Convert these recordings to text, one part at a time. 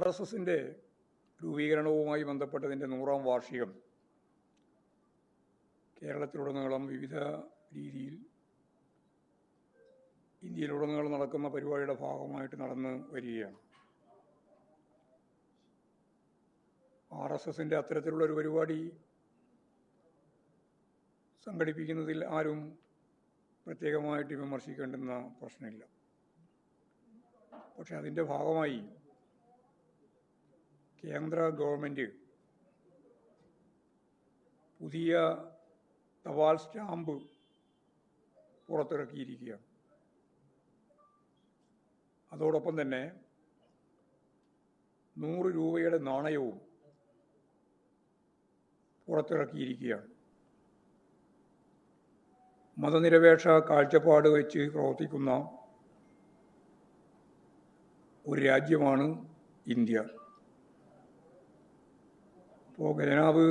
RSSന്റെ രൂപീകരണവുമായി ബന്ധപ്പെട്ടതിൻ്റെ 100-ാം വാർഷികം കേരളത്തിലുടനീളം വിവിധ രീതിയിൽ ഇന്ത്യയിലുടനീളം നടക്കുന്ന പരിപാടിയുടെ ഭാഗമായിട്ട് നടന്നു വരികയാണ്. RSSന്റെ അത്തരത്തിലുള്ളൊരു പരിപാടി സംഘടിപ്പിക്കുന്നതിൽ ആരും പ്രത്യേകമായിട്ട് വിമർശിക്കേണ്ടുന്ന പ്രശ്നമില്ല. പക്ഷെ അതിൻ്റെ ഭാഗമായി കേന്ദ്ര ഗവൺമെൻറ് പുതിയ തപാൽ സ്റ്റാമ്പ് പുറത്തിറക്കിയിരിക്കുകയാണ്. അതോടൊപ്പം തന്നെ 100 രൂപയുടെ നാണയവും പുറത്തിറക്കിയിരിക്കുകയാണ്. മതനിരപേക്ഷ കാഴ്ചപ്പാട് വെച്ച് പ്രവർത്തിക്കുന്ന ഒരു രാജ്യമാണ് ഇന്ത്യ. അപ്പോൾ ഖജനാവ്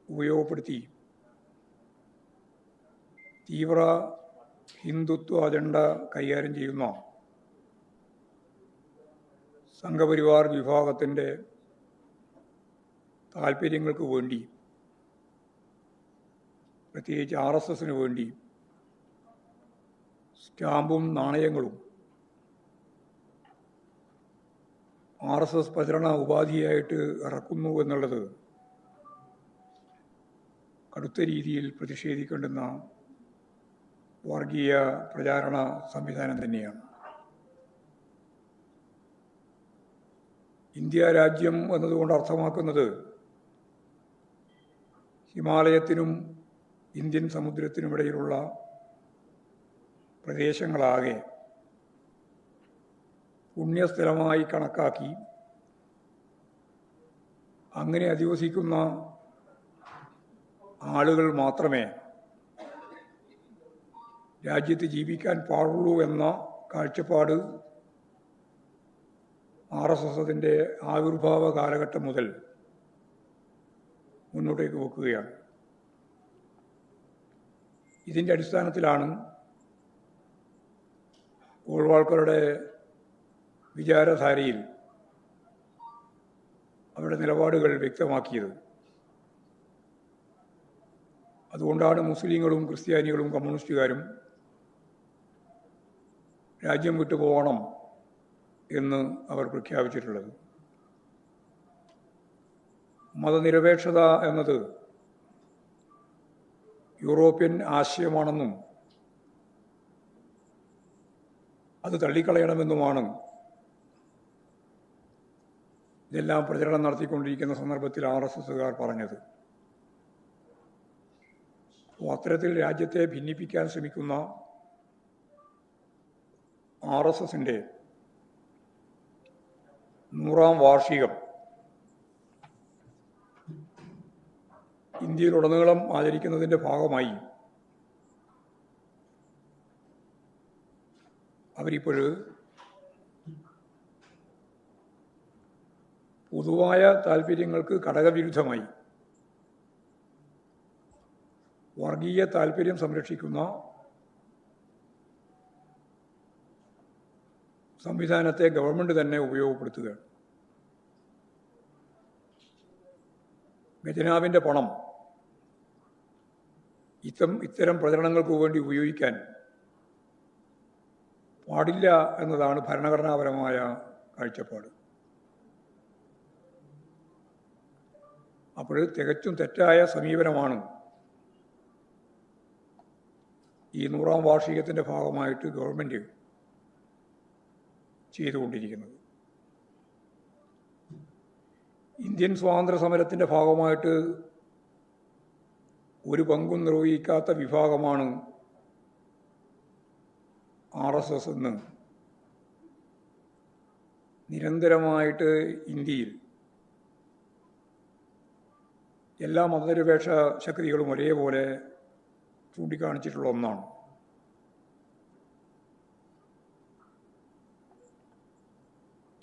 ഉപയോഗപ്പെടുത്തി തീവ്ര ഹിന്ദുത്വ അജണ്ട കൈകാര്യം ചെയ്യുന്ന സംഘപരിവാർ വിഭാഗത്തിൻ്റെ താൽപ്പര്യങ്ങൾക്ക് വേണ്ടി, പ്രത്യേകിച്ച് RSSന് വേണ്ടി സ്റ്റാമ്പും നാണയങ്ങളും RSS പ്രചരണ ഉപാധിയായിട്ട് ഇറക്കുന്നു എന്നുള്ളത് കടുത്ത രീതിയിൽ പ്രതിഷേധിക്കേണ്ടുന്ന വർഗീയ പ്രചാരണ സംവിധാനം തന്നെയാണ്. ഇന്ത്യ രാജ്യം എന്നതുകൊണ്ട് അർത്ഥമാക്കുന്നത് ഹിമാലയത്തിനും ഇന്ത്യൻ സമുദ്രത്തിനുമിടയിലുള്ള പ്രദേശങ്ങളാകെ പുണ്യസ്ഥലമായി കണക്കാക്കി അങ്ങനെ അധിവസിക്കുന്ന ആളുകൾ മാത്രമേ രാജ്യത്ത് ജീവിക്കാൻ പാടുള്ളൂ എന്ന കാഴ്ചപ്പാട് RSS അതിൻ്റെ ആവിർഭാവ കാലഘട്ടം മുതൽ മുന്നോട്ടേക്ക് വെക്കുകയാണ്. ഇതിൻ്റെ അടിസ്ഥാനത്തിലാണ് ഗോൾവാൾക്കറുടെ വിചാരധാരയിൽ അവരുടെ നിലപാടുകൾ വ്യക്തമാക്കിയത്. അതുകൊണ്ടാണ് മുസ്ലിങ്ങളും ക്രിസ്ത്യാനികളും കമ്മ്യൂണിസ്റ്റുകാരും രാജ്യം വിട്ടുപോകണം എന്ന് അവർ പ്രഖ്യാപിച്ചിട്ടുള്ളത്. മതനിരപേക്ഷത എന്നത് യൂറോപ്യൻ ആശയമാണെന്നും അത് തള്ളിക്കളയണമെന്നുമാണ് ഇതെല്ലാം പ്രചരണം നടത്തിക്കൊണ്ടിരിക്കുന്ന സന്ദർഭത്തിൽ RSSകാർ പറഞ്ഞത്. അത്തരത്തിൽ രാജ്യത്തെ ഭിന്നിപ്പിക്കാൻ ശ്രമിക്കുന്ന RSSന്റെ 100-ാം വാർഷികം ഇന്ത്യയിലുടനീളം ആചരിക്കുന്നതിൻ്റെ ഭാഗമായി അവരിപ്പോൾ പൊതുവായ താൽപ്പര്യങ്ങൾക്ക് ഘടകവിരുദ്ധമായി വർഗീയ താൽപ്പര്യം സംരക്ഷിക്കുന്ന സംവിധാനത്തെ ഗവൺമെൻറ് തന്നെ ഉപയോഗപ്പെടുത്തുകയാണ്. ഖജനാവിൻ്റെ പണം ഇത്തരം പ്രചരണങ്ങൾക്ക് വേണ്ടി ഉപയോഗിക്കാൻ പാടില്ല എന്നതാണ് ഭരണഘടനാപരമായ കാഴ്ചപ്പാട്. അപ്പോൾ തികച്ചും തെറ്റായ സമീപനമാണ് ഈ 100-ാം വാർഷികത്തിൻ്റെ ഭാഗമായിട്ട് ഗവൺമെൻറ് ചെയ്തുകൊണ്ടിരിക്കുന്നത്. ഇന്ത്യൻ സ്വാതന്ത്ര്യ സമരത്തിൻ്റെ ഭാഗമായിട്ട് ഒരു പങ്കും നിർവഹിക്കാത്ത വിഭാഗമാണ് RSS എന്ന് നിരന്തരമായിട്ട് ഇന്ത്യയിൽ എല്ലാ മതനിരപേക്ഷ ശക്തികളും ഒരേപോലെ ചൂണ്ടിക്കാണിച്ചിട്ടുള്ള ഒന്നാണ്.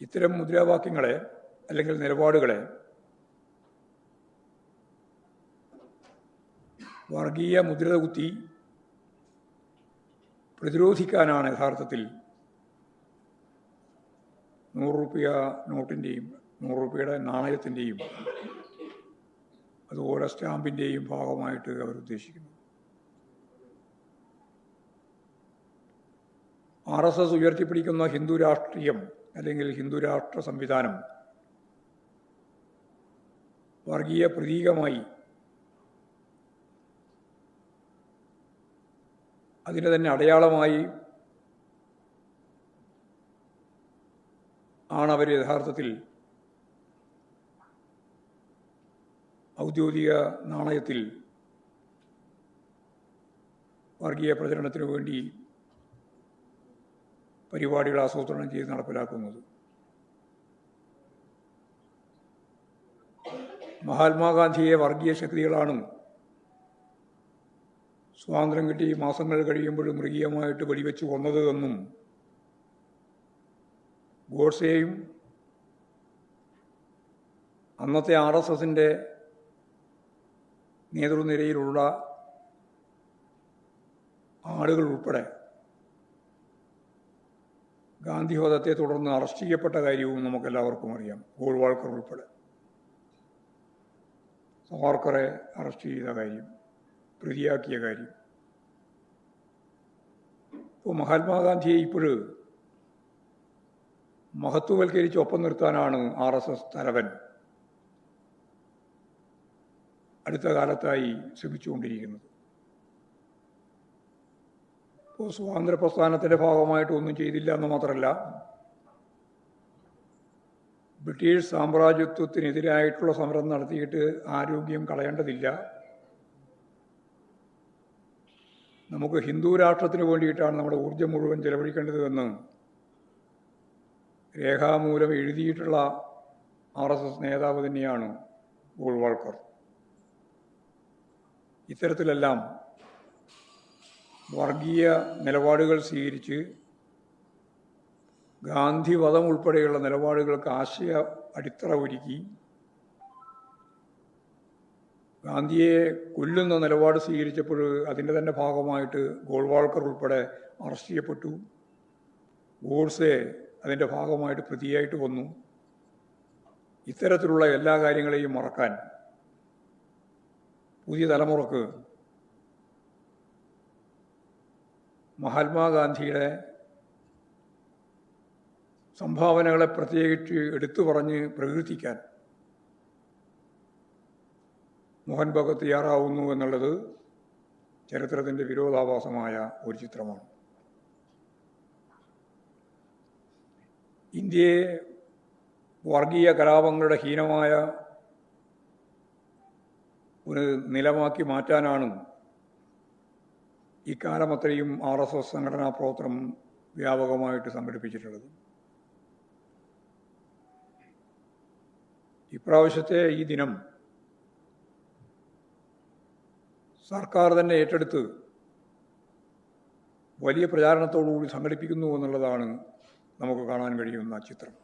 ഇത്തരം മുദ്രാവാക്യങ്ങളെ അല്ലെങ്കിൽ നിലപാടുകളെ വർഗീയ മുദ്ര കുത്തി പ്രതിരോധിക്കാനാണ് യഥാർത്ഥത്തിൽ 100 നോട്ടിൻ്റെയും 100 നാണയത്തിൻ്റെയും അതുപോലെ സ്റ്റാമ്പിൻ്റെയും ഭാഗമായിട്ട് അവർ ഉദ്ദേശിക്കുന്നു. RSS ഉയർത്തിപ്പിടിക്കുന്ന ഹിന്ദു രാഷ്ട്രീയം അല്ലെങ്കിൽ ഹിന്ദു രാഷ്ട്ര സംവിധാനം വർഗീയ പ്രതീകമായി അതിന് തന്നെ അടയാളമായി ആണവർ യഥാർത്ഥത്തിൽ ഔദ്യോഗിക നാണയത്തിൽ വർഗീയ പ്രചരണത്തിനു വേണ്ടി പരിപാടികൾ ആസൂത്രണം ചെയ്ത് നടപ്പിലാക്കുന്നത്. മഹാത്മാഗാന്ധിയെ വർഗീയ ശക്തികളാണ് സ്വാതന്ത്ര്യം കിട്ടി മാസങ്ങൾ കഴിയുമ്പോഴും മൃഗീയമായിട്ട് വെടിവെച്ച് കൊന്നത് എന്നും ഗോഡ്സെയും അന്നത്തെ RSSൻ്റെ നേതൃനിരയിലുള്ള ആളുകൾ ഉൾപ്പെടെ ഗാന്ധിവധത്തെ തുടർന്ന് അറസ്റ്റ് ചെയ്യപ്പെട്ട കാര്യവും നമുക്കെല്ലാവർക്കും അറിയാം. ഗോൾവാൾക്കർ ഉൾപ്പെടെ സവാർക്കറെ അറസ്റ്റ് ചെയ്ത കാര്യം, പ്രതിയാക്കിയ കാര്യം. ഇപ്പോൾ മഹാത്മാഗാന്ധിയെ ഇപ്പോഴും മഹത്വവൽക്കരിച്ച് ഒപ്പം നിർത്താനാണ് RSS തലവൻ അടുത്ത കാലത്തായി ശ്രമിച്ചുകൊണ്ടിരിക്കുന്നത്. ഇപ്പോൾ സ്വാതന്ത്ര്യ പ്രസ്ഥാനത്തിൻ്റെ ഭാഗമായിട്ട് ഒന്നും ചെയ്തില്ല എന്ന് മാത്രമല്ല, ബ്രിട്ടീഷ് സാമ്രാജ്യത്വത്തിനെതിരായിട്ടുള്ള സമരം നടത്തിയിട്ട് ആരോഗ്യം കളയേണ്ടതില്ല, നമുക്ക് ഹിന്ദു രാഷ്ട്രത്തിന് വേണ്ടിയിട്ടാണ് നമ്മുടെ ഊർജം മുഴുവൻ ചെലവഴിക്കേണ്ടത് എന്ന് രേഖാമൂലം എഴുതിയിട്ടുള്ള RSS നേതാവ് തന്നെയാണ് ഗോൾവാൾക്കർ. ഇത്തരത്തിലെല്ലാം വർഗീയ നിലപാടുകൾ സ്വീകരിച്ച് ഗാന്ധിവധം ഉൾപ്പെടെയുള്ള നിലപാടുകൾക്ക് ആശയ അടിത്തറ ഒരുക്കി ഗാന്ധിയെ കൊല്ലുന്ന നിലപാട് സ്വീകരിച്ചപ്പോൾ അതിൻ്റെ തന്നെ ഭാഗമായിട്ട് ഗോൾവാൾക്കർ ഉൾപ്പെടെ അറസ്റ്റ് ചെയ്യപ്പെട്ടു. ഗോഡ്സെ അതിൻ്റെ ഭാഗമായിട്ട് പ്രതിയായിട്ട് വന്നു. ഇത്തരത്തിലുള്ള എല്ലാ കാര്യങ്ങളെയും മറക്കാൻ പുതിയ തലമുറക്ക് മഹാത്മാഗാന്ധിയുടെ സംഭാവനകളെ പ്രത്യേകിച്ച് എടുത്തു പറഞ്ഞ് പ്രകീർത്തിക്കാൻ മോഹൻ ഭഗത് തയ്യാറാവുന്നു എന്നുള്ളത് ചരിത്രത്തിൻ്റെ വിരോധാഭാസമായ ഒരു ചിത്രമാണ്. ഇന്ത്യയെ വർഗീയ കലാപങ്ങളുടെ ഹീനമായ ഒരു നിലമാക്കി മാറ്റാനാണ് ഇക്കാലം അത്രയും RSS സംഘടനാ പ്രവർത്തനം വ്യാപകമായിട്ട് സംഘടിപ്പിച്ചിട്ടുള്ളത്. ഇപ്രാവശ്യത്തെ ഈ ദിനം സർക്കാർ തന്നെ ഏറ്റെടുത്ത് വലിയ പ്രചാരണത്തോടുകൂടി സംഘടിപ്പിക്കുന്നു എന്നുള്ളതാണ് നമുക്ക് കാണാൻ കഴിയുന്ന ചിത്രം.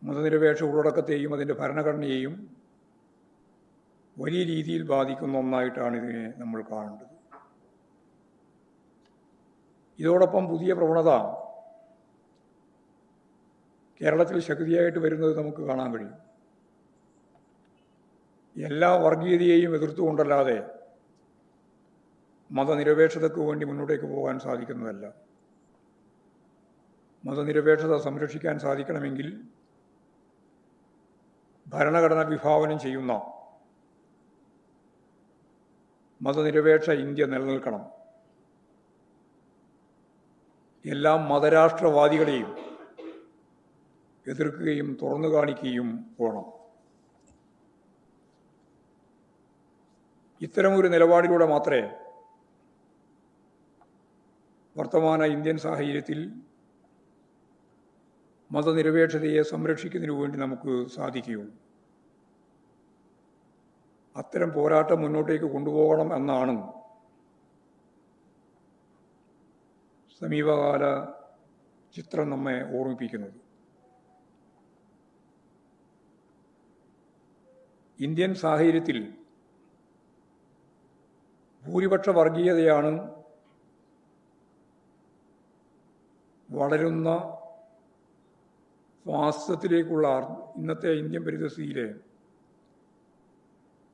മതനിരപേക്ഷ ഉള്ളടക്കത്തെയും അതിൻ്റെ ഭരണഘടനയെയും വലിയ രീതിയിൽ ബാധിക്കുന്ന ഒന്നായിട്ടാണ് ഇതിനെ നമ്മൾ കാണേണ്ടത്. ഇതോടൊപ്പം പുതിയ പ്രവണത കേരളത്തിൽ ശക്തിയായിട്ട് വരുന്നത് നമുക്ക് കാണാൻ കഴിയും. എല്ലാ വർഗീയതയെയും എതിർത്തുകൊണ്ടല്ലാതെ മതനിരപേക്ഷതയ്ക്ക് വേണ്ടി മുന്നോട്ടേക്ക് പോകാൻ സാധിക്കുന്നതല്ല. മതനിരപേക്ഷത സംരക്ഷിക്കാൻ സാധിക്കണമെങ്കിൽ ഭരണഘടന വിഭാവനം ചെയ്യുന്ന മതനിരപേക്ഷ ഇന്ത്യ നിലനിൽക്കണം. എല്ലാ മതരാഷ്ട്രവാദികളെയും എതിർക്കുകയും തുറന്നു കാണിക്കുകയും വേണം. ഇത്തരമൊരു നിലപാടിലൂടെ മാത്രമേ വർത്തമാന ഇന്ത്യൻ സാഹചര്യത്തിൽ മതനിരപേക്ഷതയെ സംരക്ഷിക്കുന്നതിനു വേണ്ടി നമുക്ക് സാധിക്കുകയുള്ളൂ. അത്തരം പോരാട്ടം മുന്നോട്ടേക്ക് കൊണ്ടുപോകണം എന്നാണ് സമീപകാല ചിത്രം നമ്മെ ഓർമ്മിപ്പിക്കുന്നത്. ഇന്ത്യൻ സാഹചര്യത്തിൽ ഭൂരിപക്ഷ വർഗീയതയാണ് വളരുന്ന ഫാസിസത്തിലേക്കുള്ള ഇന്നത്തെ ഇന്ത്യൻ പരിതസ്ഥിതിയിലെ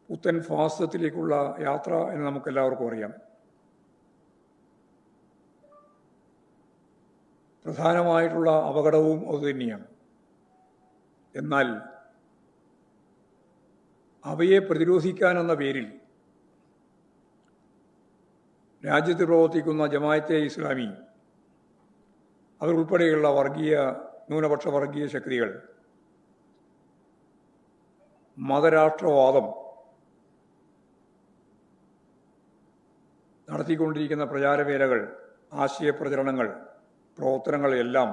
പുത്തൻ ഫാസിസത്തിലേക്കുള്ള യാത്ര എന്ന് നമുക്കെല്ലാവർക്കും അറിയാം. പ്രധാനമായിട്ടുള്ള അപകടവും അതുതന്നെയാണ്. എന്നാൽ അവയെ പ്രതിരോധിക്കാനെന്ന പേരിൽ രാജ്യത്ത് പ്രവർത്തിക്കുന്ന ജമാഅത്തെ ഇസ്ലാമി, അതുൾപ്പെടെയുള്ള ന്യൂനപക്ഷ വർഗീയ ശക്തികൾ മതരാഷ്ട്രവാദം നടത്തിക്കൊണ്ടിരിക്കുന്ന പ്രചാരവേലകൾ, ആശയപ്രചരണങ്ങൾ, പ്രവർത്തനങ്ങളെല്ലാം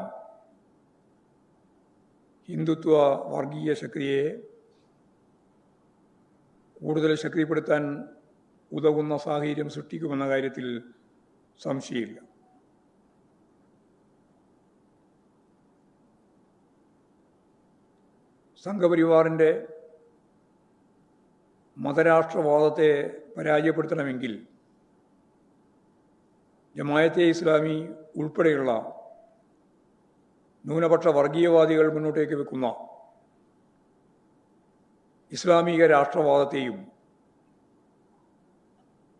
ഹിന്ദുത്വ വർഗീയ ശക്തിയെ കൂടുതൽ ശക്തിപ്പെടുത്താൻ ഉതകുന്ന സാഹചര്യം സൃഷ്ടിക്കുമെന്ന കാര്യത്തിൽ സംശയമില്ല. സംഘപരിവാറിൻ്റെ മതരാഷ്ട്രവാദത്തെ പരാജയപ്പെടുത്തണമെങ്കിൽ ജമാഅത്തെ ഇസ്ലാമി ഉൾപ്പെടെയുള്ള ന്യൂനപക്ഷ വർഗീയവാദികൾ മുന്നോട്ടേക്ക് വെക്കുന്ന ഇസ്ലാമിക രാഷ്ട്രവാദത്തെയും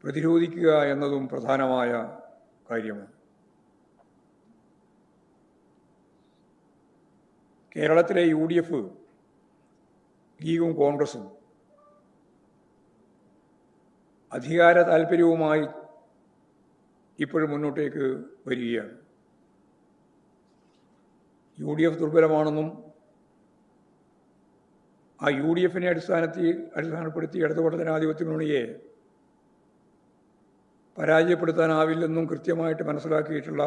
പ്രതിരോധിക്കുക എന്നതും പ്രധാനമായ കാര്യമാണ്. കേരളത്തിലെ UDF, ലീഗും കോൺഗ്രസും അധികാര താൽപ്പര്യവുമായി ഇപ്പോഴും മുന്നോട്ടേക്ക് വരികയാണ്. UDF ദുർബലമാണെന്നും ആ UDFനെ അടിസ്ഥാനപ്പെടുത്തി ഇടതുപക്ഷ ജനാധിപത്യ മുന്നണിയെ പരാജയപ്പെടുത്താനാവില്ലെന്നും കൃത്യമായിട്ട് മനസ്സിലാക്കിയിട്ടുള്ള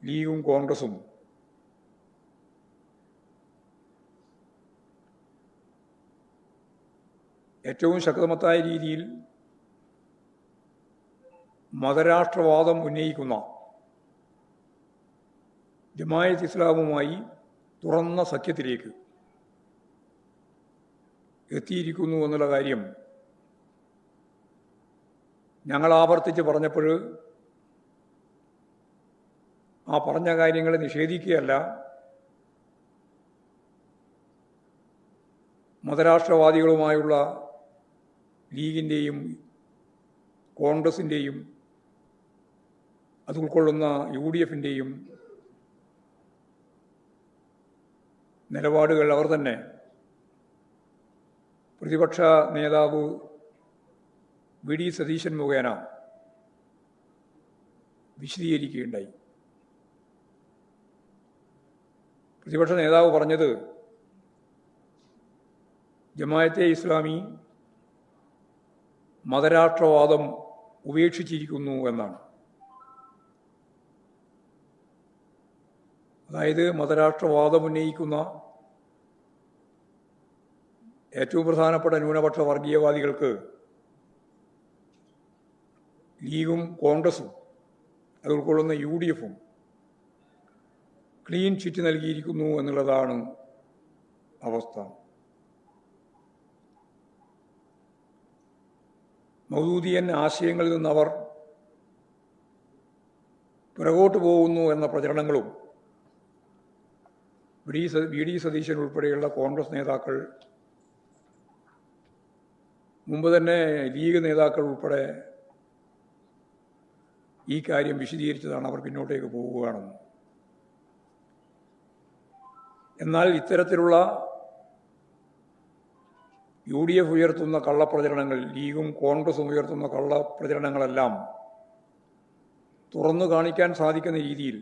ലീഗും കോൺഗ്രസും ഏറ്റവും ശക്തമത്തായ രീതിയിൽ മതരാഷ്ട്രവാദം ഉന്നയിക്കുന്ന ജമാഅത്ത് ഇസ്ലാമുമായി തുറന്ന സഖ്യത്തിലേക്ക് എത്തിയിരിക്കുന്നു എന്നുള്ള കാര്യം ഞങ്ങൾ ആവർത്തിച്ച് പറഞ്ഞപ്പോൾ ആ പറഞ്ഞ കാര്യങ്ങളെ നിഷേധിക്കുകയല്ല, മതരാഷ്ട്രവാദികളുമായുള്ള ലീഗിൻ്റെയും കോൺഗ്രസിൻ്റെയും അത് ഉൾക്കൊള്ളുന്ന UDFൻ്റെയും നിലപാടുകൾ അവർ തന്നെ പ്രതിപക്ഷ നേതാവ് VD സതീശൻ മുഖേന വിശദീകരിക്കുകയുണ്ടായി. പ്രതിപക്ഷ നേതാവ് പറഞ്ഞത് ജമാഅത്തെ ഇസ്ലാമി മതരാഷ്ട്രവാദം ഉപേക്ഷിച്ചിരിക്കുന്നു എന്നാണ്. അതായത് മതരാഷ്ട്രവാദം ഉന്നയിക്കുന്ന ഏറ്റവും പ്രധാനപ്പെട്ട ന്യൂനപക്ഷ വർഗീയവാദികൾക്ക് ലീഗും കോൺഗ്രസും അത് ഉൾക്കൊള്ളുന്ന UDFും ക്ലീൻ ചിറ്റ് നൽകിയിരിക്കുന്നു എന്നുള്ളതാണ് അവസ്ഥ. മൗദൂദിയൻ ആശയങ്ങളിൽ നിന്നവർ പിറകോട്ട് പോകുന്നു എന്ന പ്രചരണങ്ങളും VD സതീശൻ ഉൾപ്പെടെയുള്ള കോൺഗ്രസ് നേതാക്കൾ, മുമ്പ് തന്നെ ലീഗ് നേതാക്കൾ ഉൾപ്പെടെ ഈ കാര്യം വിശദീകരിച്ചതാണ്. അവർ പിന്നോട്ടേക്ക് പോവുകയാണെന്ന്. എന്നാൽ ഇത്തരത്തിലുള്ള UDF ഉയർത്തുന്ന കള്ളപ്രചരണങ്ങൾ, ലീഗും കോൺഗ്രസും ഉയർത്തുന്ന കള്ളപ്രചരണങ്ങളെല്ലാം തുറന്നു കാണിക്കാൻ സാധിക്കുന്ന രീതിയിൽ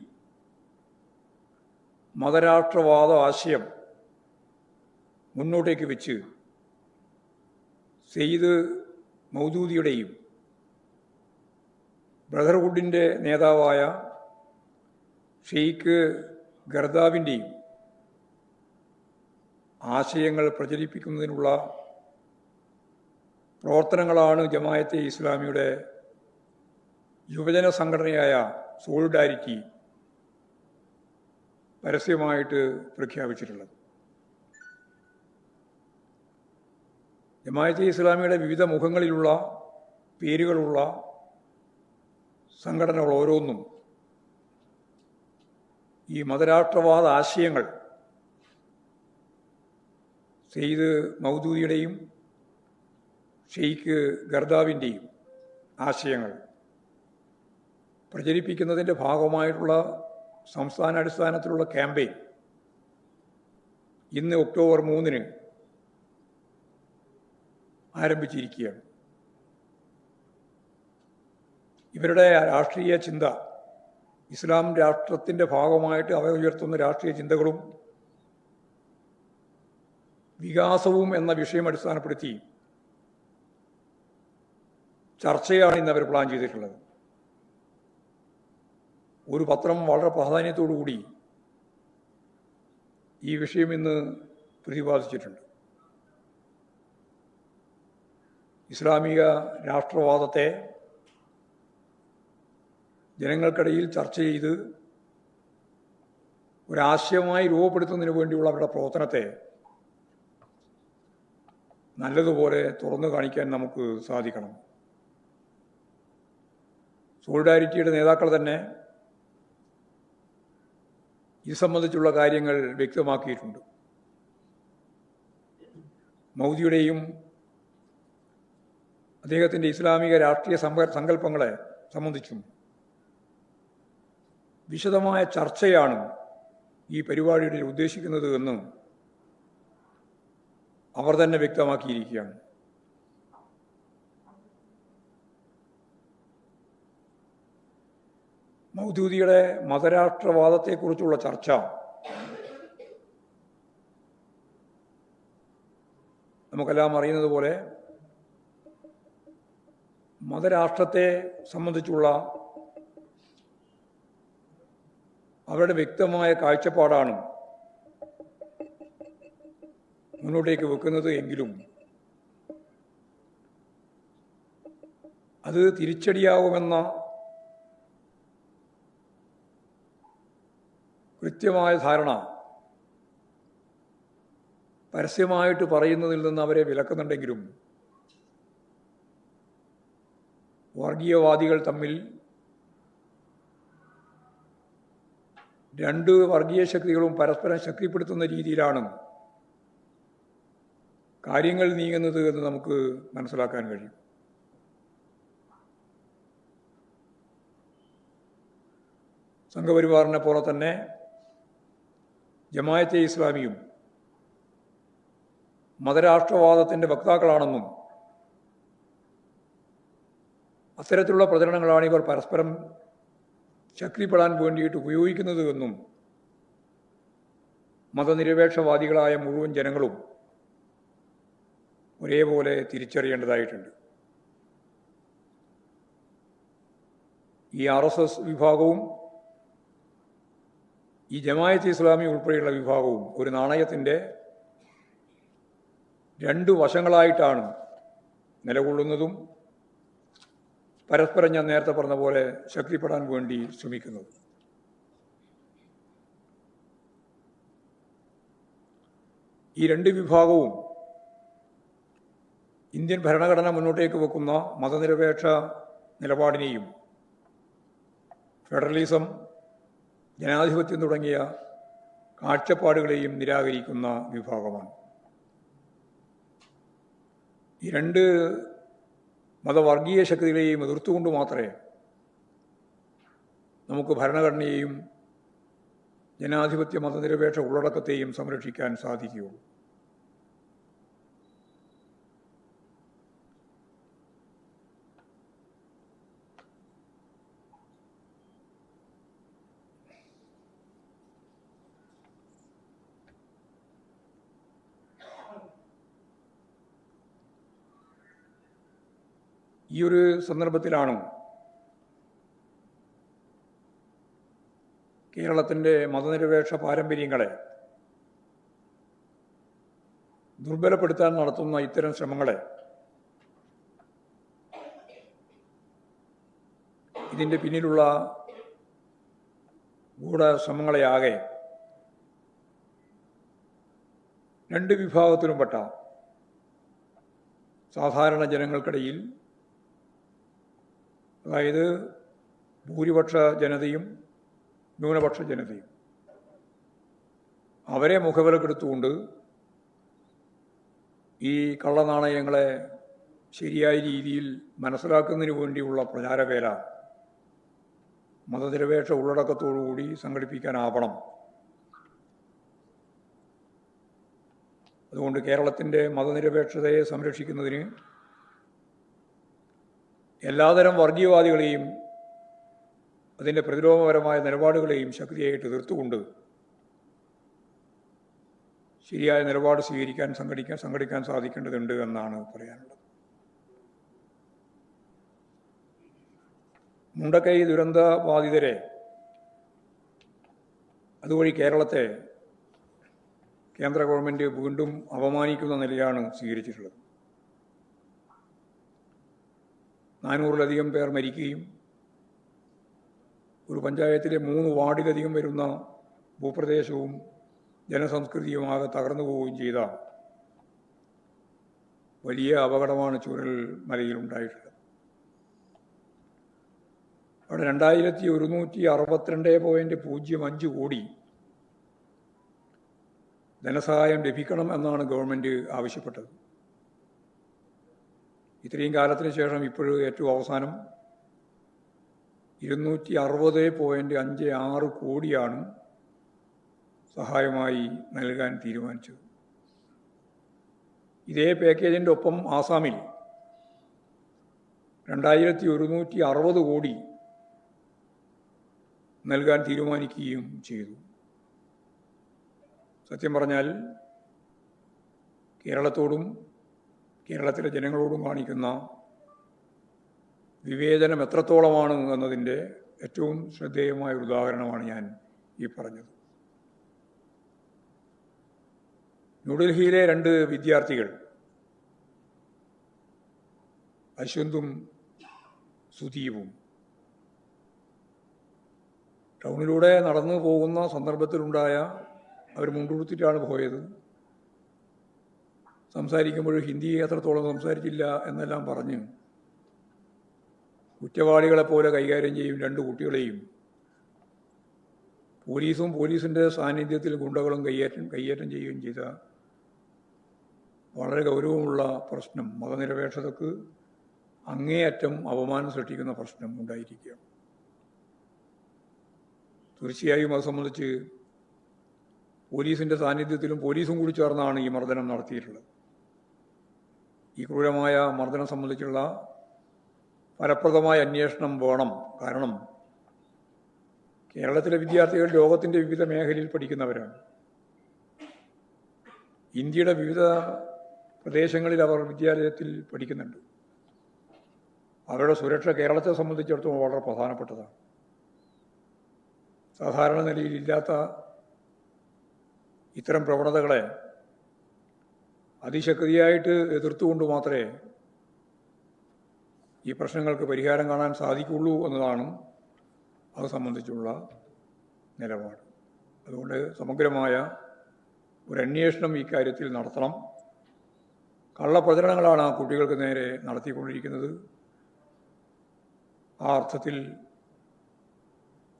മതരാഷ്ട്രവാദ ആശയം മുന്നോട്ടേക്ക് വെച്ച് സെയ്ദ് മൗദൂദിയുടെയും ബ്രദർഹുഡിൻ്റെ നേതാവായ ഷെയ്ഖ് ഗർദാവിൻ്റെയും ആശയങ്ങൾ പ്രചരിപ്പിക്കുന്നതിനുള്ള പ്രവർത്തനങ്ങളാണ് ജമാഅത്തെ ഇസ്ലാമിയുടെ യുവജന സംഘടനയായ സോളിഡാരിറ്റി പരസ്യമായിട്ട് പ്രഖ്യാപിച്ചിട്ടുള്ളത്. ജമാഅത്തെ ഇസ്ലാമിയുടെ വിവിധ മുഖങ്ങളിലുള്ള പേരുകളുള്ള സംഘടനകൾ ഓരോന്നും ഈ മതരാഷ്ട്രവാദ ആശയങ്ങൾ സെയ്ദ് മൗദൂദിയുടെയും ഷെയ്ഖ് ഗർദാവിൻ്റെയും ആശയങ്ങൾ പ്രചരിപ്പിക്കുന്നതിൻ്റെ ഭാഗമായിട്ടുള്ള സംസ്ഥാനാടിസ്ഥാനത്തിലുള്ള ക്യാമ്പയിൻ ഇന്ന് ഒക്ടോബർ 3 ആരംഭിച്ചിരിക്കുകയാണ്. ഇവരുടെ രാഷ്ട്രീയ ചിന്ത, ഇസ്ലാം രാഷ്ട്രത്തിൻ്റെ ഭാഗമായിട്ട് അവ ഉയർത്തുന്ന രാഷ്ട്രീയ ചിന്തകളും വികാസവും എന്ന വിഷയം അടിസ്ഥാനപ്പെടുത്തി ചർച്ചയാണ് ഇന്ന് അവർ പ്ലാൻ ചെയ്തിട്ടുള്ളത്. ഒരു പത്രം വളരെ പ്രാധാന്യത്തോടുകൂടി ഈ വിഷയം ഇന്ന് പ്രതിപാദിച്ചിട്ടുണ്ട്. ഇസ്ലാമിക രാഷ്ട്രവാദത്തെ ജനങ്ങൾക്കിടയിൽ ചർച്ച ചെയ്ത് ഒരാശയമായി രൂപപ്പെടുത്തുന്നതിന് വേണ്ടിയുള്ള അവരുടെ പ്രവർത്തനത്തെ നല്ലതുപോലെ തുറന്നു കാണിക്കാൻ നമുക്ക് സാധിക്കണം. സോളിഡാരിറ്റിയുടെ നേതാക്കൾ തന്നെ ഇത് സംബന്ധിച്ചുള്ള കാര്യങ്ങൾ വ്യക്തമാക്കിയിട്ടുണ്ട്. മൗദിയുടെയും അദ്ദേഹത്തിൻ്റെ ഇസ്ലാമിക രാഷ്ട്രീയ സങ്കല്പങ്ങളെ സംബന്ധിച്ചും വിശദമായ ചർച്ചയാണ് ഈ പരിപാടിയിൽ ഉദ്ദേശിക്കുന്നത് എന്ന് അവർ തന്നെ വ്യക്തമാക്കിയിരിക്കുകയാണ്. മൗദൂദിയുടെ മതരാഷ്ട്രവാദത്തെക്കുറിച്ചുള്ള ചർച്ച നമുക്കെല്ലാം അറിയുന്നത് പോലെ മതരാഷ്ട്രത്തെ സംബന്ധിച്ചുള്ള അവരുടെ വ്യക്തമായ കാഴ്ചപ്പാടാണ് മുന്നോട്ടേക്ക് വെക്കുന്നത് എങ്കിലും അത് തിരിച്ചടിയാകുമെന്ന കൃത്യമായ ധാരണ പരസ്യമായിട്ട് പറയുന്നതിൽ നിന്ന് അവരെ വിലക്കുന്നുണ്ടെങ്കിലും വർഗീയവാദികൾ തമ്മിൽ രണ്ട് വർഗീയ ശക്തികളും പരസ്പരം ശക്തിപ്പെടുത്തുന്ന രീതിയിലാണ് കാര്യങ്ങൾ നീങ്ങുന്നത് എന്ന് നമുക്ക് മനസ്സിലാക്കാൻ കഴിയും. സംഘപരിവാറിനെ പോലെ തന്നെ ജമാഅത്തെ ഇസ്ലാമിയും മതരാഷ്ട്രവാദത്തിൻ്റെ വക്താക്കളാണെന്നും അത്തരത്തിലുള്ള പ്രചരണങ്ങളാണ് ഇവർ പരസ്പരം ശക്തിപ്പെടാൻ വേണ്ടിയിട്ട് ഉപയോഗിക്കുന്നത് എന്നും മതനിരപേക്ഷവാദികളായ മുഴുവൻ ജനങ്ങളും ഒരേപോലെ തിരിച്ചറിയേണ്ടതായിട്ടുണ്ട്. ഈ RSS വിഭാഗവും ഈ ജമാഅത്തെ ഇസ്ലാമി ഉൾപ്പെടെയുള്ള വിഭാഗവും ഒരു നാണയത്തിൻ്റെ രണ്ട് വശങ്ങളായിട്ടാണ് നിലകൊള്ളുന്നതും പരസ്പരം ഞാൻ നേരത്തെ പറഞ്ഞ പോലെ ശക്തിപ്പെടാൻ വേണ്ടി ശ്രമിക്കുന്നത്. ഈ രണ്ട് വിഭാഗവും ഇന്ത്യൻ ഭരണഘടന മുന്നോട്ടേക്ക് വെക്കുന്ന മതനിരപേക്ഷ നിലപാടിനെയും ഫെഡറലിസം, ജനാധിപത്യം തുടങ്ങിയ കാഴ്ചപ്പാടുകളെയും നിരാകരിക്കുന്ന വിഭാഗമാണ്. ഈ രണ്ട് മതവർഗീയ ശക്തികളെയും എതിർത്തുകൊണ്ട് മാത്രമേ നമുക്ക് ഭരണഘടനയെയും ജനാധിപത്യ മതനിരപേക്ഷ ഉള്ളടക്കത്തെയും സംരക്ഷിക്കാൻ സാധിക്കുകയുള്ളൂ. ഈ ഒരു സന്ദർഭത്തിലാണ് കേരളത്തിൻ്റെ മതനിരപേക്ഷ പാരമ്പര്യങ്ങളെ ദുർബലപ്പെടുത്താൻ നടത്തുന്ന ഇത്തരം ശ്രമങ്ങളെ ഇതിൻ്റെ പിന്നിലുള്ള ഗൂഢശ്രമങ്ങളെയാകെ രണ്ട് വിഭാഗത്തിലുംപ്പെട്ട സാധാരണ ജനങ്ങൾക്കിടയിൽ, അതായത് ഭൂരിപക്ഷ ജനതയും ന്യൂനപക്ഷ ജനതയും, അവരെ മുഖവിലക്കെടുത്തുകൊണ്ട് ഈ കള്ളനാണയങ്ങളെ ശരിയായ രീതിയിൽ മനസ്സിലാക്കുന്നതിന് വേണ്ടിയുള്ള പ്രചാരവേല മതനിരപേക്ഷ ഉള്ളടക്കത്തോടുകൂടി സംഘടിപ്പിക്കാനാവണം. അതുകൊണ്ട് കേരളത്തിൻ്റെ മതനിരപേക്ഷതയെ സംരക്ഷിക്കുന്നതിന് എല്ലാതരം വർഗീയവാദികളെയും അതിൻ്റെ പ്രതിരോധപരമായ നിലപാടുകളെയും ശക്തിയായിട്ട് എതിർത്തുകൊണ്ട് ശരിയായ നിലപാട് സംഘടിക്കാൻ സാധിക്കേണ്ടതുണ്ട് എന്നാണ് പറയാനുള്ളത്. മുണ്ടക്കൈ ദുരന്ത ബാധിതരെ അതുവഴി കേരളത്തെ കേന്ദ്ര ഗവൺമെൻറ് വീണ്ടും അപമാനിക്കുന്ന നിലയാണ് സ്വീകരിച്ചിട്ടുള്ളത്. 400-ലധികം പേർ മരിക്കുകയും ഒരു പഞ്ചായത്തിലെ 3 വാർഡിലധികം വരുന്ന ഭൂപ്രദേശവും ജനസംസ്കൃതിയുമാകെ തകർന്നു പോവുകയും ചെയ്ത വലിയ അപകടമാണ് ചൂരൽമലയിലുണ്ടായിട്ടുള്ളത്. അവിടെ 2162.05 കോടി ധനസഹായം ലഭിക്കണം എന്നാണ് ഗവൺമെൻറ് ആവശ്യപ്പെട്ടത്. ഇത്രയും കാലത്തിന് ശേഷം ഇപ്പോഴും ഏറ്റവും അവസാനം 260.56 കോടിയാണ് സഹായമായി നൽകാൻ തീരുമാനിച്ചത്. ഇതേ പാക്കേജിൻ്റെ ഒപ്പം ആസാമിൽ 2160 കോടി നൽകാൻ തീരുമാനിക്കുകയും ചെയ്തു. സത്യം പറഞ്ഞാൽ കേരളത്തോടും കേരളത്തിലെ ജനങ്ങളോടും കാണിക്കുന്ന വിവേചനം എത്രത്തോളമാണ് എന്നതിൻ്റെ ഏറ്റവും ശ്രദ്ധേയമായ ഒരു ഉദാഹരണമാണ് ഞാൻ ഈ പറഞ്ഞത്. ന്യൂഡൽഹിയിലെ 2 വിദ്യാർത്ഥികൾ അശ്വന്തും സുദീപും ടൗണിലൂടെ നടന്നു പോകുന്ന സന്ദർഭത്തിലുണ്ടായ അവർ മുണ്ടുടുത്തിട്ടാണ് പോയത്. സംസാരിക്കുമ്പോൾ ഹിന്ദി എത്രത്തോളം സംസാരിച്ചില്ല എന്നെല്ലാം പറഞ്ഞ് കുറ്റവാളികളെപ്പോലെ കൈകാര്യം ചെയ്യും 2 കുട്ടികളെയും. പോലീസും പോലീസിൻ്റെ സാന്നിധ്യത്തിൽ ഗുണ്ടകളും കയ്യേറ്റം ചെയ്യുകയും ചെയ്ത വളരെ ഗൗരവമുള്ള പ്രശ്നം, മതനിരപേക്ഷതക്ക് അങ്ങേയറ്റം അപമാനം സൃഷ്ടിക്കുന്ന പ്രശ്നം ഉണ്ടായിരിക്കുകയാണ്. തീർച്ചയായും അത് സംബന്ധിച്ച് പോലീസിൻ്റെ സാന്നിധ്യത്തിലും പോലീസും കൂടി ചേർന്നാണ് ഈ മർദ്ദനം നടത്തിയിട്ടുള്ളത്. ഈ ക്രൂരമായ മർദ്ദനം സംബന്ധിച്ചുള്ള ഫലപ്രദമായ അന്വേഷണം വേണം. കാരണം കേരളത്തിലെ വിദ്യാർത്ഥികൾ ലോകത്തിൻ്റെ വിവിധ മേഖലയിൽ പഠിക്കുന്നവരാണ്. ഇന്ത്യയുടെ വിവിധ പ്രദേശങ്ങളിൽ അവർ വിദ്യാലയത്തിൽ പഠിക്കുന്നുണ്ട്. അവരുടെ സുരക്ഷ കേരളത്തെ സംബന്ധിച്ചിടത്തോളം വളരെ പ്രധാനപ്പെട്ടതാണ്. സാധാരണ നിലയിൽ ഇല്ലാത്ത ഇത്തരം പ്രവണതകളെ അതിശക്തിയായിട്ട് എതിർത്തുകൊണ്ട് മാത്രമേ ഈ പ്രശ്നങ്ങൾക്ക് പരിഹാരം കാണാൻ സാധിക്കുള്ളൂ എന്നതാണ് അത് സംബന്ധിച്ചുള്ള നിലപാട്. അതുകൊണ്ട് സമഗ്രമായ ഒരു അന്വേഷണം ഈ കാര്യത്തിൽ നടത്തണം. കള്ളപ്രചരണങ്ങളാണ് ആ കുട്ടികൾക്ക് നേരെ നടത്തിക്കൊണ്ടിരിക്കുന്നത്. ആ അർത്ഥത്തിൽ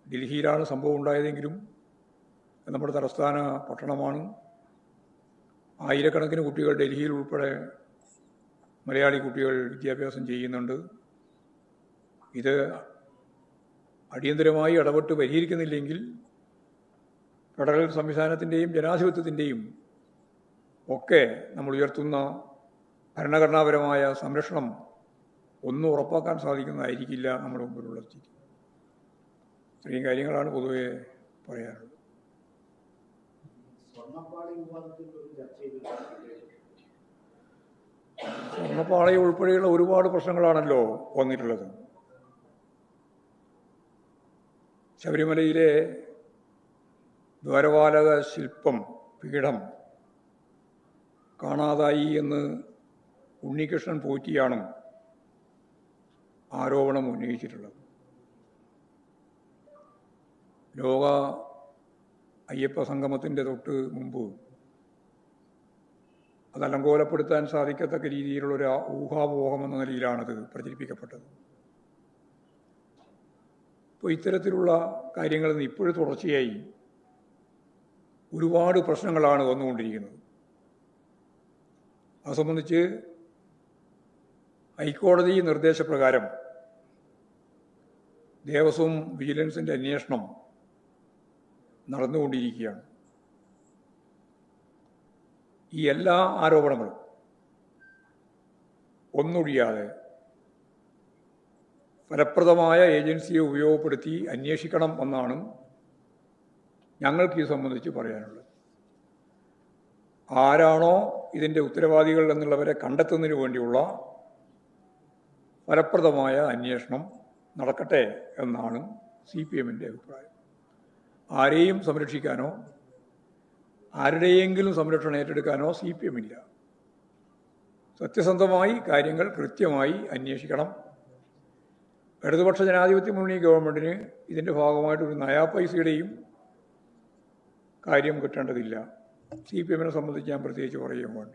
ഡൽഹിയിലാണ് സംഭവം ഉണ്ടായതെങ്കിലും നമ്മുടെ തലസ്ഥാന പട്ടണമാണ്. ആയിരക്കണക്കിന് കുട്ടികൾ ഡൽഹിയിൽ ഉൾപ്പെടെ മലയാളി കുട്ടികൾ വിദ്യാഭ്യാസം ചെയ്യുന്നുണ്ട്. ഇത് അടിയന്തരമായി ഇടപെട്ട് പരിഹരിക്കുന്നില്ലെങ്കിൽ ഫെഡറൽ സംവിധാനത്തിൻ്റെയും ജനാധിപത്യത്തിൻ്റെയും ഒക്കെ നമ്മൾ ഉയർത്തുന്ന ഭരണഘടനാപരമായ സംരക്ഷണം ഒന്നും ഉറപ്പാക്കാൻ സാധിക്കുന്നതായിരിക്കില്ല നമ്മുടെ മുമ്പിലുള്ള സ്ഥിതി. ഇത്രയും കാര്യങ്ങളാണ് പൊതുവെ പറയാനുള്ളത്. സ്വർണ്ണപ്പാളി ഉൾപ്പെടെയുള്ള ഒരുപാട് പ്രശ്നങ്ങളാണല്ലോ വന്നിട്ടുള്ളത്. ശബരിമലയിലെ ദ്വാരപാലക ശില്പം പീഠം കാണാതായി എന്ന് ഉണ്ണികൃഷ്ണൻ പോറ്റിയാണ് ആരോപണം ഉന്നയിച്ചിട്ടുള്ളത്. ലോക അയ്യപ്പ സംഗമത്തിൻ്റെ തൊട്ട് മുമ്പ് അത് അലങ്കോലപ്പെടുത്താൻ സാധിക്കത്തക്ക രീതിയിലുള്ളൊരു ഊഹാപോഹം എന്ന നിലയിലാണത് പ്രചരിപ്പിക്കപ്പെട്ടത്. ഇപ്പോൾ ഇത്തരത്തിലുള്ള കാര്യങ്ങളിൽ നിന്ന് ഇപ്പോഴും തുടർച്ചയായി ഒരുപാട് പ്രശ്നങ്ങളാണ് വന്നുകൊണ്ടിരിക്കുന്നത്. അത് സംബന്ധിച്ച് ഹൈക്കോടതി നിർദ്ദേശപ്രകാരം ദേവസ്വം വിജിലൻസിൻ്റെ അന്വേഷണം നടന്നുകൊണ്ടിരിക്കുകയാണ്. ഈ എല്ലാ ആരോപണങ്ങളും ഒന്നൊഴിയാതെ ഫലപ്രദമായ ഏജൻസിയെ ഉപയോഗപ്പെടുത്തി അന്വേഷിക്കണം എന്നാണ് ഞങ്ങൾക്ക് ഇത് സംബന്ധിച്ച് പറയാനുള്ളത്. ആരാണോ ഇതിൻ്റെ ഉത്തരവാദികൾ എന്നുള്ളവരെ കണ്ടെത്തുന്നതിന് വേണ്ടിയുള്ള ഫലപ്രദമായ അന്വേഷണം നടക്കട്ടെ എന്നാണ് CPM-ൻ്റെ അഭിപ്രായം. ആരെയും സംരക്ഷിക്കാനോ ആരുടെയെങ്കിലും സംരക്ഷണം ഏറ്റെടുക്കാനോ CPM ഇല്ല. സത്യസന്ധമായി കാര്യങ്ങൾ കൃത്യമായി അന്വേഷിക്കണം. ഇടതുപക്ഷ ജനാധിപത്യ മുന്നണി ഗവൺമെൻറ്റിന് ഇതിൻ്റെ ഭാഗമായിട്ട് ഒരു നയാ പൈസയുടെയും കാര്യം കിട്ടേണ്ടതില്ല. CPM-നെ സംബന്ധിച്ച് ഞാൻ പ്രത്യേകിച്ച് പറയുകയും വേണ്ട.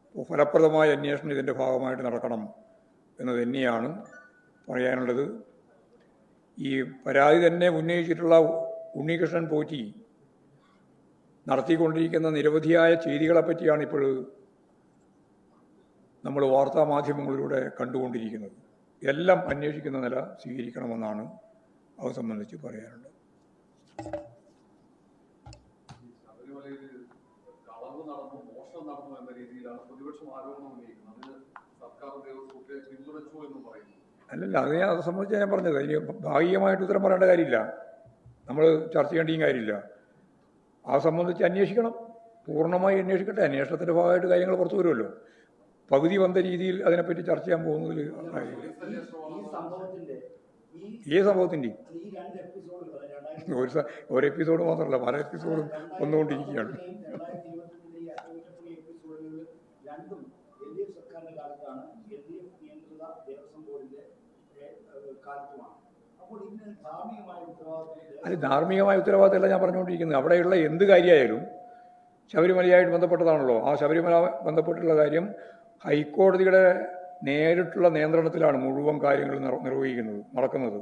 അപ്പോൾ ഫലപ്രദമായ അന്വേഷണം ഇതിൻ്റെ ഭാഗമായിട്ട് നടക്കണം എന്ന് തന്നെയാണ് പറയാനുള്ളത്. ഈ പരാതി തന്നെ ഉന്നയിച്ചിട്ടുള്ള ഉണ്ണികൃഷ്ണൻ പോറ്റി നടത്തിക്കൊണ്ടിരിക്കുന്ന നിരവധിയായ ചെയ്തികളെപ്പറ്റിയാണ് ഇപ്പോൾ നമ്മൾ വാർത്താമാധ്യമങ്ങളിലൂടെ കണ്ടുകൊണ്ടിരിക്കുന്നത്. എല്ലാം അന്വേഷിക്കുന്ന നില സ്വീകരിക്കണമെന്നാണ് അത് സംബന്ധിച്ച് പറയാനുള്ളത്. അല്ലല്ല, അത് സംബന്ധിച്ച് ഞാൻ പറഞ്ഞത് ഇനി ഭാഗികമായിട്ട് ഉത്തരം പറയേണ്ട കാര്യമില്ല, നമ്മൾ ചർച്ച ചെയ്യേണ്ടിയും കാര്യമില്ല. അത് സംബന്ധിച്ച് അന്വേഷിക്കണം, പൂർണ്ണമായി അന്വേഷിക്കട്ടെ. അന്വേഷണത്തിൻ്റെ ഭാഗമായിട്ട് കാര്യങ്ങൾ പുറത്തു വരുമല്ലോ. പകുതി വന്ന രീതിയിൽ അതിനെപ്പറ്റി ചർച്ച ചെയ്യാൻ പോകുന്നതിൽ കാര്യമില്ല. ഈ സംഭവത്തിൻ്റെ ഒരു എപ്പിസോഡ് മാത്രമല്ല, പല എപ്പിസോഡും വന്നുകൊണ്ടിരിക്കുകയാണ്. അത് ധാർമ്മികമായ ഉത്തരവാദിത്തമല്ല ഞാൻ പറഞ്ഞുകൊണ്ടിരിക്കുന്നത്. അവിടെയുള്ള എന്ത് കാര്യമായാലും ശബരിമലയായിട്ട് ബന്ധപ്പെട്ടതാണല്ലോ. ആ ശബരിമല ബന്ധപ്പെട്ടുള്ള കാര്യം ഹൈക്കോടതിയുടെ നേരിട്ടുള്ള നിയന്ത്രണത്തിലാണ് മുഴുവൻ കാര്യങ്ങൾ നടക്കുന്നത്.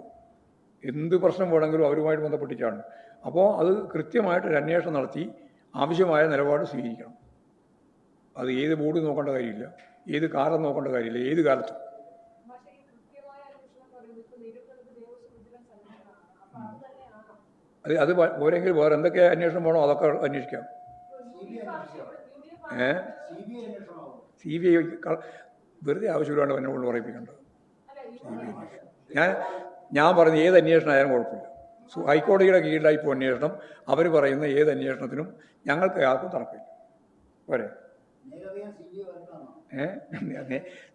എന്ത് പ്രശ്നം വേണമെങ്കിലും അവരുമായിട്ട് ബന്ധപ്പെട്ടിട്ടാണ്. അപ്പോൾ അത് കൃത്യമായിട്ടൊരു അന്വേഷണം നടത്തി ആവശ്യമായ നിലപാട് സ്വീകരിക്കണം. അത് ഏത് ബോർഡ് നോക്കേണ്ട കാര്യമില്ല, ഏത് കാലം നോക്കേണ്ട കാര്യമില്ല, ഏത് കാലത്തും. അത് പോരെങ്കിൽ വേറെ എന്തൊക്കെ അന്വേഷണം വേണോ അതൊക്കെ അന്വേഷിക്കാം. CBI വെറുതെ ആവശ്യമില്ലാണ്ട് എന്നെ കൊണ്ട് പറയിപ്പിക്കേണ്ടത്. ഞാൻ പറയുന്ന ഏത് അന്വേഷണം ആയാലും കുഴപ്പമില്ല. ഹൈക്കോടതിയുടെ കീഴിലായിപ്പോൾ അന്വേഷണം, അവർ പറയുന്ന ഏത് അന്വേഷണത്തിനും ഞങ്ങൾക്ക് ആർക്കും തർക്കമില്ല. പോരെ?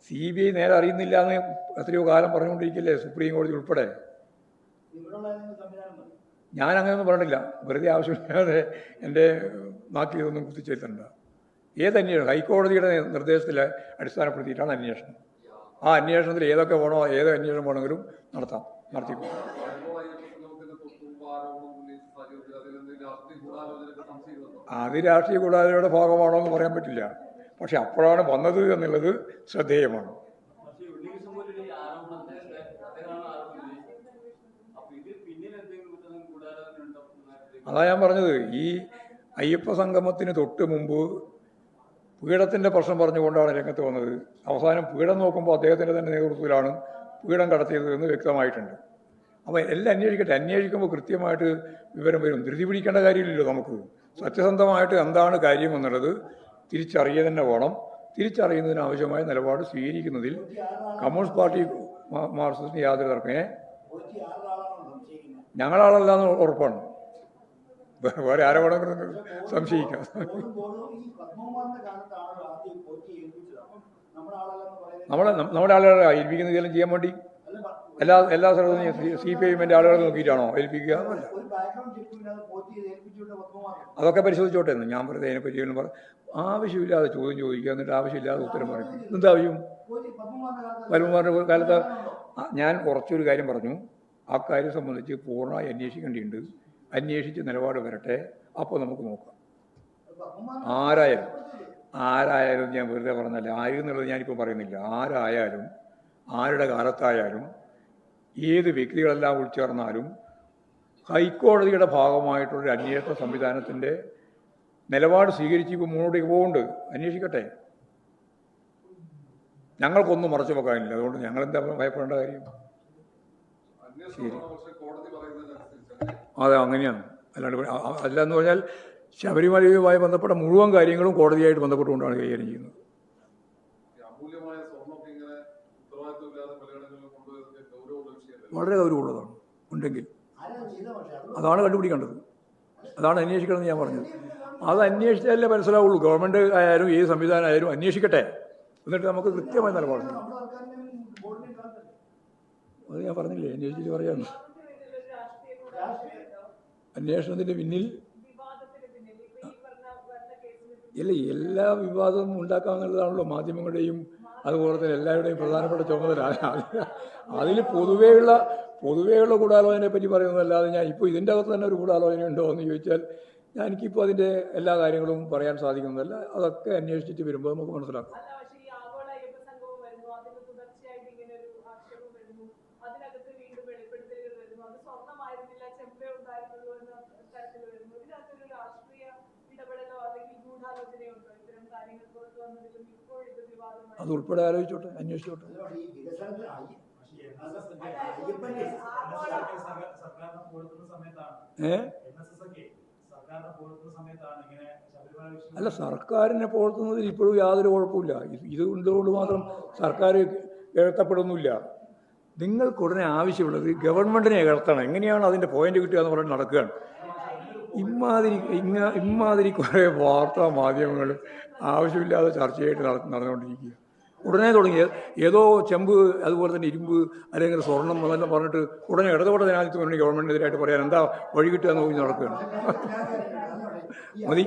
CBI നേരെ അറിയുന്നില്ല എന്ന് എത്രയോ കാലം പറഞ്ഞുകൊണ്ടിരിക്കില്ലേ സുപ്രീം കോടതി ഉൾപ്പെടെ. ഞാൻ അങ്ങനെയൊന്നും പറഞ്ഞില്ല. വെറുതെ ആവശ്യമില്ലാതെ എൻ്റെ നാട്ടിൽ ഇതൊന്നും കുത്തിച്ചേർത്തണ്ട. ഏതന്വേഷണം ഹൈക്കോടതിയുടെ നിർദ്ദേശത്തിൽ അടിസ്ഥാനപ്പെടുത്തിയിട്ടാണ് അന്വേഷണം. ആ അന്വേഷണത്തിൽ ഏതൊക്കെ വേണോ ഏത് അന്വേഷണം വേണമെങ്കിലും നടത്തിക്കോ. അത് രാഷ്ട്രീയ കൂടായ്മയുടെ ഭാഗമാണോ എന്ന് പറയാൻ പറ്റില്ല. പക്ഷെ അപ്പോഴാണ് വന്നത് എന്നുള്ളത് ശ്രദ്ധേയമാണ്. അതാ ഞാൻ പറഞ്ഞത്, ഈ അയ്യപ്പ സംഗമത്തിന് തൊട്ട് മുമ്പ് പീഠത്തിൻ്റെ പ്രശ്നം പറഞ്ഞുകൊണ്ടാണ് രംഗത്ത് വന്നത്. അവസാനം പീഠം നോക്കുമ്പോൾ അദ്ദേഹത്തിൻ്റെ തന്നെ നേതൃത്വത്തിലാണ് പീഠം കടത്തിയത് എന്ന് വ്യക്തമായിട്ടുണ്ട്. അപ്പോൾ എല്ലാം അന്വേഷിക്കട്ടെ. അന്വേഷിക്കുമ്പോൾ കൃത്യമായിട്ട് വിവരം വരും. ധൃതി പിടിക്കേണ്ട കാര്യമില്ലല്ലോ. നമുക്ക് സത്യസന്ധമായിട്ട് എന്താണ് കാര്യം എന്നുള്ളത് തിരിച്ചറിയുക തന്നെ വേണം. തിരിച്ചറിയുന്നതിന് ആവശ്യമായ നിലപാട് സ്വീകരിക്കുന്നതിൽ കമ്മ്യൂണിസ്റ്റ് പാർട്ടി മാർക്സിസ്റ്റിന് യാതൊരു തർക്കമേ ഞങ്ങളാളല്ലാന്ന് ഉറപ്പാണ്. വേറെ ആരെ വേണമെങ്കിലും സംശയിക്കാം. നമ്മുടെ ആളുകളെ ഏൽപ്പിക്കുന്ന ഇതെല്ലാം ചെയ്യാൻ വേണ്ടി എല്ലാ സ്ഥലത്തും CPI-ൻ്റെ ആളുകളെ നോക്കിയിട്ടാണോ ഏൽപ്പിക്കുക? അതൊക്കെ പരിശോധിച്ചോട്ടെ എന്ന് ഞാൻ വെറുതെ അതിനെപ്പറ്റി ആവശ്യമില്ലാതെ ചോദ്യം ചോദിക്കുക, എന്നിട്ട് ആവശ്യമില്ലാതെ ഉത്തരം പറയും. എന്താവശ്യം? പത്മകുമാറിൻ്റെ കാലത്ത് ഞാൻ കുറച്ചൊരു കാര്യം പറഞ്ഞു. ആ കാര്യം സംബന്ധിച്ച് പൂർണ്ണമായി അന്വേഷിക്കേണ്ടിയുണ്ട്. അന്വേഷിച്ച് നിലപാട് വരട്ടെ, അപ്പോൾ നമുക്ക് നോക്കാം. ആരായാലും ഞാൻ വെറുതെ പറഞ്ഞല്ല, ആരെന്നുള്ളത് ഞാനിപ്പോൾ പറയുന്നില്ല. ആരായാലും ആരുടെ കാലത്തായാലും ഏത് വ്യക്തികളെല്ലാം ഉൾച്ചേർന്നാലും ഹൈക്കോടതിയുടെ ഭാഗമായിട്ടുള്ളൊരു അന്വേഷണ സംവിധാനത്തിൻ്റെ നിലപാട് സ്വീകരിച്ച് ഇപ്പോൾ മുന്നോട്ടേക്ക് പോകുന്നുണ്ട്. അന്വേഷിക്കട്ടെ. ഞങ്ങൾക്കൊന്നും മറച്ചു വെക്കാനില്ല. അതുകൊണ്ട് ഞങ്ങളെന്താ ഭയപ്പെടേണ്ട കാര്യം? ശരി, അതെ, അങ്ങനെയാണ്. അല്ലാന്ന് പറഞ്ഞാൽ ശബരിമലയുമായി ബന്ധപ്പെട്ട മുഴുവൻ കാര്യങ്ങളും കോടതിയായിട്ട് ബന്ധപ്പെട്ടുകൊണ്ടാണ് കൈകാര്യം ചെയ്യുന്നത്. വളരെ ഗൗരവമുള്ളതാണ്. ഉണ്ടെങ്കിൽ അതാണ് കണ്ടുപിടിക്കേണ്ടത്, അതാണ് അന്വേഷിക്കണമെന്ന് ഞാൻ പറഞ്ഞത്. അത് അന്വേഷിച്ചാലേ മനസ്സിലാവുള്ളൂ. ഗവൺമെൻറ് ആയാലും ഏത് സംവിധാനം ആയാലും അന്വേഷിക്കട്ടെ, എന്നിട്ട് നമുക്ക് കൃത്യമായ നിലപാട്. അത് ഞാൻ പറഞ്ഞില്ലേ, അന്വേഷിച്ചിട്ട് പറയാം. അന്വേഷണത്തിൻ്റെ പിന്നിൽ ഇല്ല, എല്ലാ വിവാദവും ഉണ്ടാക്കാമെന്നുള്ളതാണല്ലോ മാധ്യമങ്ങളുടെയും അതുപോലെ തന്നെ എല്ലാവരുടെയും പ്രധാനപ്പെട്ട ചുമതല. അതിൽ പൊതുവെയുള്ള ഗൂഢാലോചനയെ പറ്റി പറയുന്നതല്ലാതെ ഞാൻ ഇപ്പോൾ ഇതിൻ്റെ അകത്ത് തന്നെ ഒരു ഗൂഢാലോചന ഉണ്ടോ എന്ന് ചോദിച്ചാൽ എനിക്കിപ്പോൾ അതിൻ്റെ എല്ലാ കാര്യങ്ങളും പറയാൻ സാധിക്കുന്നതല്ല. അതൊക്കെ അന്വേഷിച്ചിട്ട് വരുമ്പോൾ നമുക്ക് മനസ്സിലാക്കാം. അത് ഉൾപ്പെടെ ആലോചിച്ചോട്ടെ, അന്വേഷിച്ചോട്ടെ. അല്ല, സർക്കാരിനെ പുകഴ്ത്തുന്നതിൽ ഇപ്പോഴും യാതൊരു കുഴപ്പമില്ല. ഇത് എന്തുകൊണ്ട് മാത്രം സർക്കാർ ഇഴക്കപ്പെടുന്നില്ല. നിങ്ങൾക്കുടനെ ആവശ്യമുള്ളത് ഗവൺമെൻറ്റിനെ ഇഴക്കണം. എങ്ങനെയാണ് അതിൻ്റെ പോയിന്റ് കിട്ടുക എന്ന് പറഞ്ഞ് നടക്കുകയാണ്. ഇമാതിരി കുറേ വാർത്താ മാധ്യമങ്ങൾ ആവശ്യമില്ലാതെ ചർച്ചയായിട്ട് നടന്നുകൊണ്ടിരിക്കുക. ഉടനെ തുടങ്ങി ഏതോ ചെമ്പ്, അതുപോലെ തന്നെ ഇരുമ്പ്, അല്ലെങ്കിൽ സ്വർണം അതെല്ലാം പറഞ്ഞിട്ട് ഉടനെ ഇടതുപക്ഷ ജനാധിപത്യം മുന്നണി ഗവൺമെൻറ്റിനെതിരായിട്ട് പറയാൻ എന്താ വഴി കിട്ടുക എന്ന് നോക്കി നടക്കുകയാണ്. മതി.